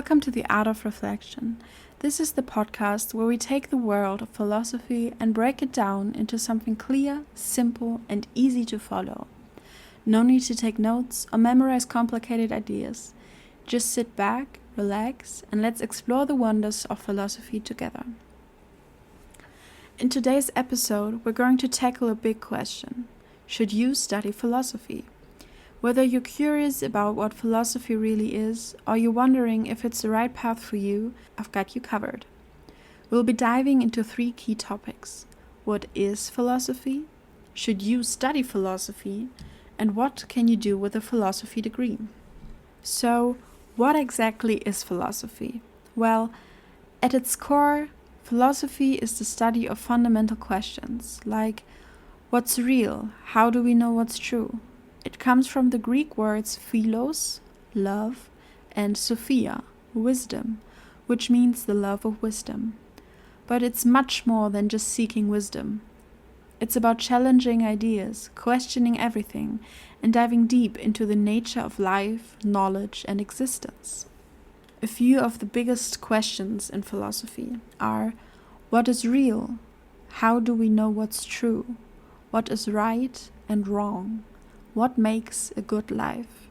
Welcome to The Art of Reflection. This is the podcast where we take the world of philosophy and break it down into something clear, simple, and easy to follow. No need to take notes or memorize complicated ideas. Just sit back, relax, and let's explore the wonders of philosophy together. In today's episode, we're going to tackle a big question. Should you study philosophy? Whether you're curious about what philosophy really is, or you're wondering if it's the right path for you, I've got you covered. We'll be diving into 3 key topics. What is philosophy? Should you study philosophy? And what can you do with a philosophy degree? So, what exactly is philosophy? Well, at its core, philosophy is the study of fundamental questions, like what's real? How do we know what's true? It comes from the Greek words philos, love, and sophia, wisdom, which means the love of wisdom. But it's much more than just seeking wisdom. It's about challenging ideas, questioning everything, and diving deep into the nature of life, knowledge, and existence. A few of the biggest questions in philosophy are: what is real? How do we know what's true? What is right and wrong? What makes a good life?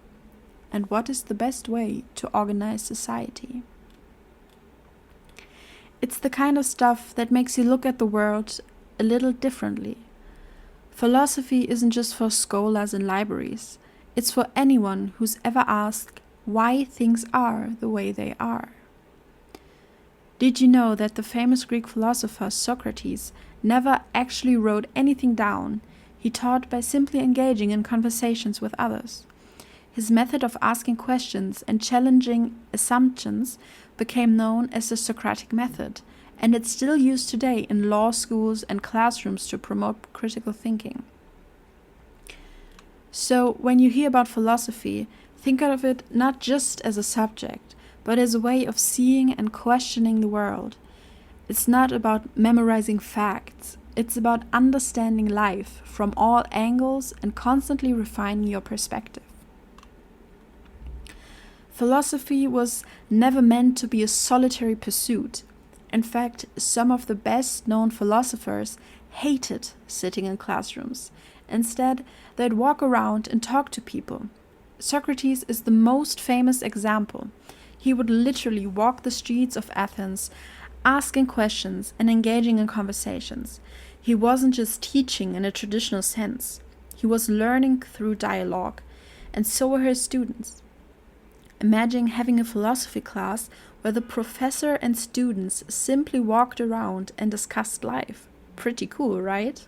And what is the best way to organize society? It's the kind of stuff that makes you look at the world a little differently. Philosophy isn't just for scholars in libraries. It's for anyone who's ever asked why things are the way they are. Did you know that the famous Greek philosopher Socrates never actually wrote anything down? He taught by simply engaging in conversations with others. His method of asking questions and challenging assumptions became known as the Socratic method, and it's still used today in law schools and classrooms to promote critical thinking. So, when you hear about philosophy, think of it not just as a subject, but as a way of seeing and questioning the world. It's not about memorizing facts. It's about understanding life from all angles and constantly refining your perspective. Philosophy was never meant to be a solitary pursuit. In fact, some of the best-known philosophers hated sitting in classrooms. Instead, they'd walk around and talk to people. Socrates is the most famous example. He would literally walk the streets of Athens, asking questions and engaging in conversations. He wasn't just teaching in a traditional sense. He was learning through dialogue, and so were his students. Imagine having a philosophy class where the professor and students simply walked around and discussed life. Pretty cool, right?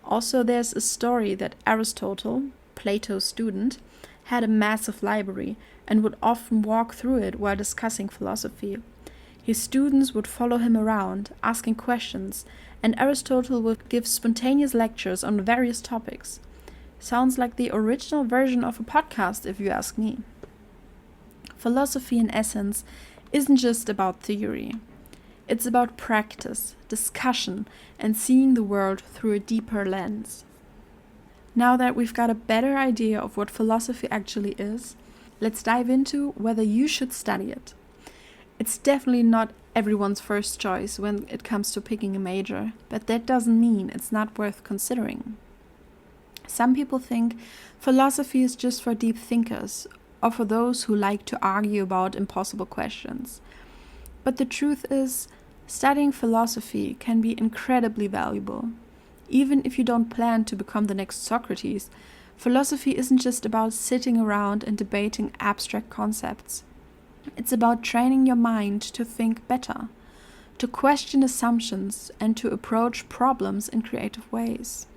Also, there's a story that Aristotle, Plato's student, had a massive library and would often walk through it while discussing philosophy. His students would follow him around, asking questions, and Aristotle would give spontaneous lectures on various topics. Sounds like the original version of a podcast, if you ask me. Philosophy, in essence, isn't just about theory. It's about practice, discussion, and seeing the world through a deeper lens. Now that we've got a better idea of what philosophy actually is, let's dive into whether you should study it. It's definitely not everyone's first choice when it comes to picking a major, but that doesn't mean it's not worth considering. Some people think philosophy is just for deep thinkers or for those who like to argue about impossible questions. But the truth is, studying philosophy can be incredibly valuable. Even if you don't plan to become the next Socrates, philosophy isn't just about sitting around and debating abstract concepts. It's about training your mind to think better, to question assumptions, and to approach problems in creative ways.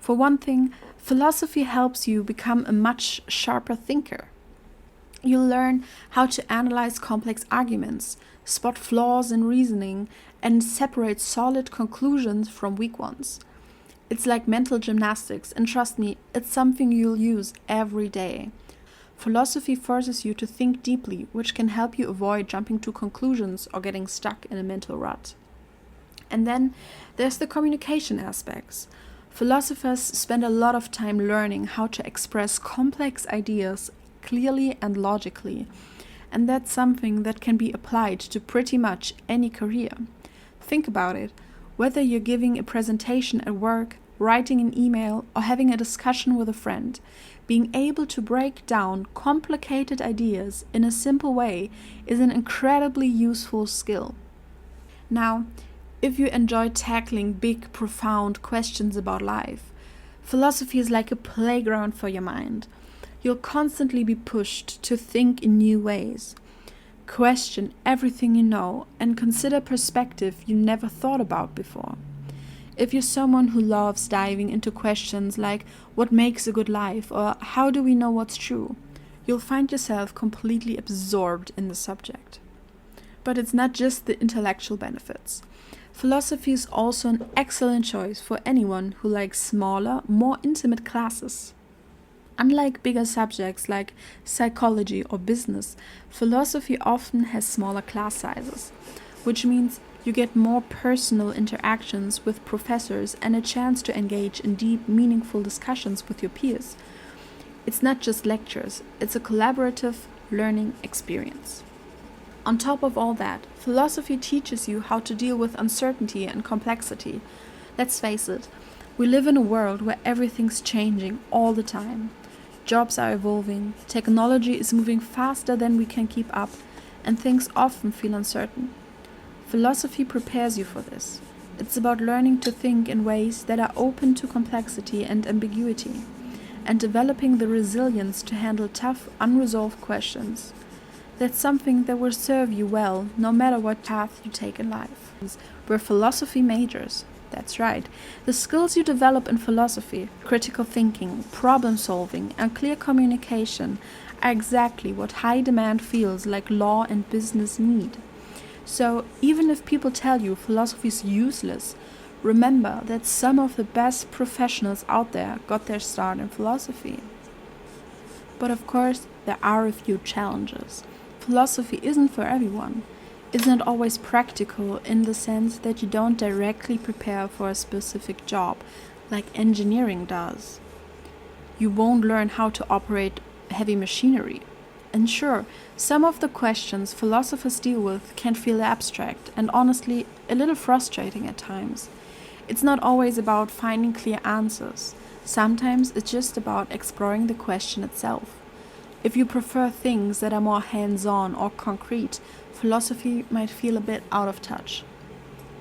For one thing, philosophy helps you become a much sharper thinker. You'll learn how to analyze complex arguments, spot flaws in reasoning, and separate solid conclusions from weak ones. It's like mental gymnastics, and trust me, it's something you'll use every day. Philosophy forces you to think deeply, which can help you avoid jumping to conclusions or getting stuck in a mental rut. And then there's the communication aspects. Philosophers spend a lot of time learning how to express complex ideas clearly and logically, and that's something that can be applied to pretty much any career. Think about it. Whether you're giving a presentation at work, writing an email, or having a discussion with a friend, being able to break down complicated ideas in a simple way is an incredibly useful skill. Now, if you enjoy tackling big, profound questions about life, philosophy is like a playground for your mind. You'll constantly be pushed to think in new ways. Question everything you know and consider perspective you never thought about before. If you're someone who loves diving into questions like what makes a good life or how do we know what's true, you'll find yourself completely absorbed in the subject. But it's not just the intellectual benefits. Philosophy is also an excellent choice for anyone who likes smaller, more intimate classes. Unlike bigger subjects like psychology or business, philosophy often has smaller class sizes, which means you get more personal interactions with professors and a chance to engage in deep, meaningful discussions with your peers. It's not just lectures, it's a collaborative learning experience. On top of all that, philosophy teaches you how to deal with uncertainty and complexity. Let's face it, we live in a world where everything's changing all the time. Jobs are evolving, technology is moving faster than we can keep up, and things often feel uncertain. Philosophy prepares you for this. It's about learning to think in ways that are open to complexity and ambiguity, and developing the resilience to handle tough, unresolved questions. That's something that will serve you well no matter what path you take in life. We're philosophy majors. That's right. The skills you develop in philosophy, critical thinking, problem solving, and clear communication are exactly what high-demand fields like law and business need. So, even if people tell you philosophy is useless, remember that some of the best professionals out there got their start in philosophy. But of course, there are a few challenges. Philosophy isn't for everyone. It's not always practical in the sense that you don't directly prepare for a specific job, like engineering does. You won't learn how to operate heavy machinery. And sure, some of the questions philosophers deal with can feel abstract and honestly a little frustrating at times. It's not always about finding clear answers. Sometimes it's just about exploring the question itself. If you prefer things that are more hands-on or concrete, philosophy might feel a bit out of touch.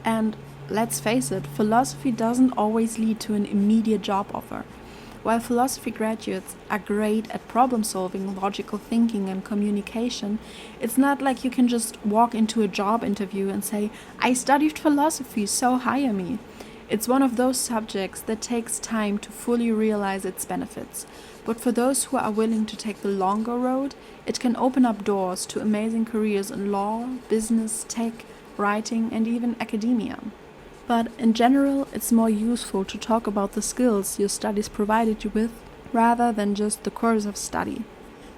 And let's face it, philosophy doesn't always lead to an immediate job offer. While philosophy graduates are great at problem solving, logical thinking, and communication, it's not like you can just walk into a job interview and say, "I studied philosophy, so hire me." It's one of those subjects that takes time to fully realize its benefits. But for those who are willing to take the longer road, it can open up doors to amazing careers in law, business, tech, writing, and even academia. But in general, it's more useful to talk about the skills your studies provided you with, rather than just the course of study.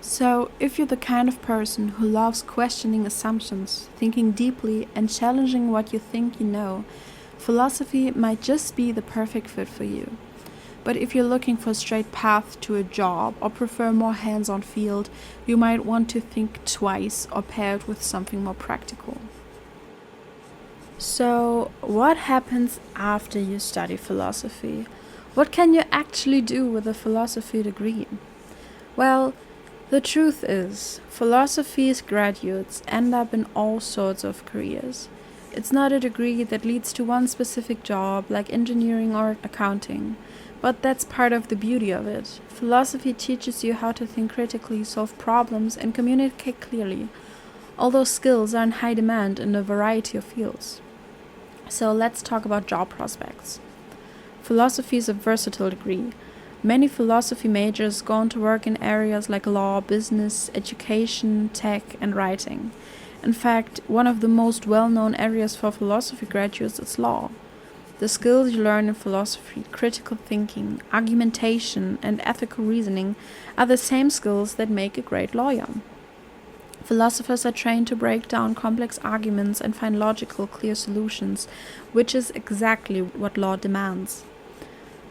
So, if you're the kind of person who loves questioning assumptions, thinking deeply, and challenging what you think you know, philosophy might just be the perfect fit for you. But if you're looking for a straight path to a job or prefer a more hands-on field, you might want to think twice or pair it with something more practical. So, what happens after you study philosophy? What can you actually do with a philosophy degree? Well, the truth is, philosophy's graduates end up in all sorts of careers. It's not a degree that leads to one specific job like engineering or accounting, but that's part of the beauty of it. Philosophy teaches you how to think critically, solve problems, and communicate clearly. All those skills are in high demand in a variety of fields. So let's talk about job prospects. Philosophy is a versatile degree. Many philosophy majors go on to work in areas like law, business, education, tech, and writing. In fact, one of the most well-known areas for philosophy graduates is law. The skills you learn in philosophy, critical thinking, argumentation, and ethical reasoning are the same skills that make a great lawyer. Philosophers are trained to break down complex arguments and find logical, clear solutions, which is exactly what law demands.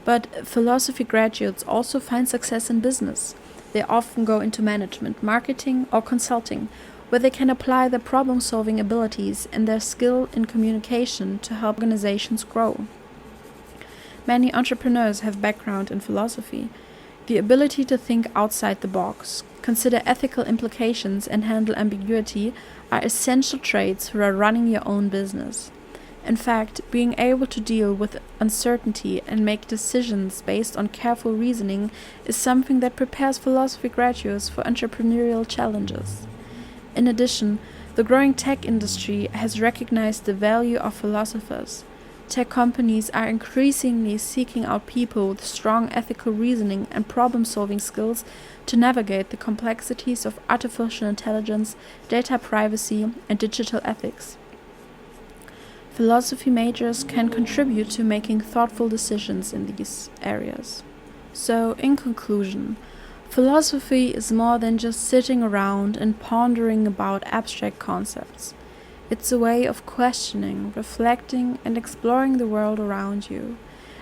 But philosophy graduates also find success in business. They often go into management, marketing, or consulting, where they can apply their problem-solving abilities and their skill in communication to help organizations grow. Many entrepreneurs have background in philosophy. The ability to think outside the box, consider ethical implications, and handle ambiguity are essential traits for running your own business. In fact, being able to deal with uncertainty and make decisions based on careful reasoning is something that prepares philosophy graduates for entrepreneurial challenges. In addition, the growing tech industry has recognized the value of philosophers. Tech companies are increasingly seeking out people with strong ethical reasoning and problem-solving skills to navigate the complexities of artificial intelligence, data privacy, and digital ethics. Philosophy majors can contribute to making thoughtful decisions in these areas. So, in conclusion, philosophy is more than just sitting around and pondering about abstract concepts. It's a way of questioning, reflecting, and exploring the world around you.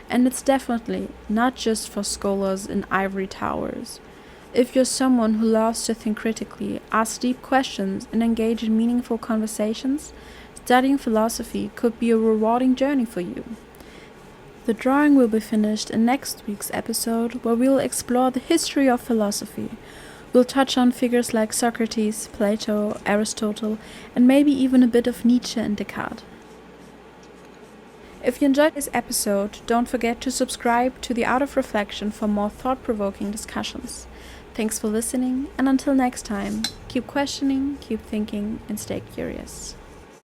And it's definitely not just for scholars in ivory towers. If you're someone who loves to think critically, ask deep questions, and engage in meaningful conversations, studying philosophy could be a rewarding journey for you. The drawing will be finished in next week's episode, where we'll explore the history of philosophy. We'll touch on figures like Socrates, Plato, Aristotle, and maybe even a bit of Nietzsche and Descartes. If you enjoyed this episode, don't forget to subscribe to The Art of Reflection for more thought-provoking discussions. Thanks for listening, and until next time, keep questioning, keep thinking, and stay curious.